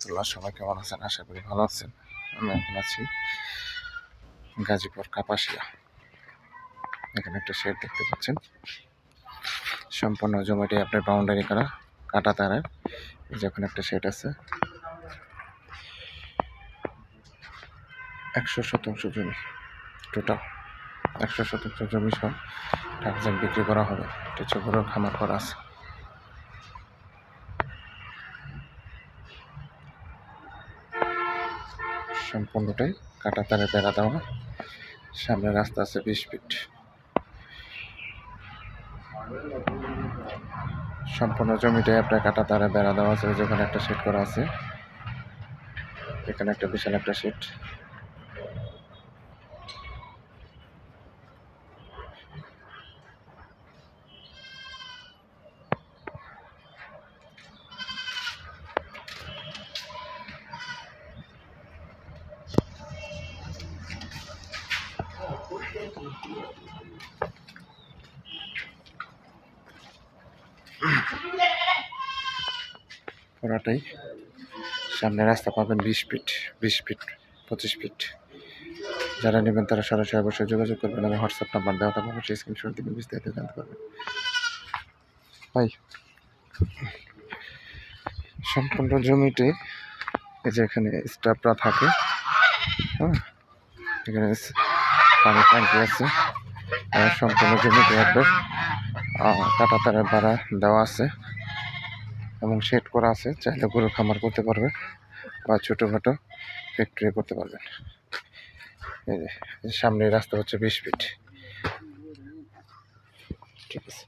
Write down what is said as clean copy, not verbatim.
রহমতুল্লাহ। সবাই কেমন আছেন? আশা করি ভালো আছেন। আমি এখন আছি গাজীপুর কাপাসিয়া। এখানে একটা শেড দেখতে পাচ্ছেন। সম্পূর্ণ জমিটি আপনার বাউন্ডারি করা কাটা তারের। যখন একটা শেড আছে 100 শতাংশ জমি, টোটাল 100 শতাংশ জমি সহ টাকা বিক্রি করা হবে। কিছু গরুর খামার করা আছে। সম্পূর্ণটাই কাটা তারে বেড়া দেওয়া। সামনে রাস্তা আছে 20 ফিট। সম্পূর্ণ জমিটাই আপনার কাটা তারে বেড়া দেওয়া আছে। যেখানে একটা শেড করা আছে, এখানে একটা বিশাল একটা শেড। পুরাটাই সামনে রাস্তা পাবেন 20 ফিট, 20 ফিট, 25 ফিট। যারা নেবেন তারা সরাসরি অবশ্যই যোগাযোগ করবেন। আমি হোয়াটসঅ্যাপ নাম্বার দেওয়া থাকবে, অবশ্যই স্ক্রিনশট দিবেন, বিস্তারিত জানতে পারবেন। ভাই সম্পূর্ণ জমিতে এই যে এখানে স্টাফরা থাকে, হ্যাঁ, এখানে পানি ট্যাঙ্কি আছে। আর সম্পূর্ণ জমিতে একবার কাটা তারের ভাড়া দেওয়া আছে এবং শেড করা আছে। চাইলে গরু খামার করতে পারবে বা ছোটোখাটো ফ্যাক্টরি করতে পারবেন। এই যে সামনে রাস্তা হচ্ছে 20 ফিট। ঠিক আছে।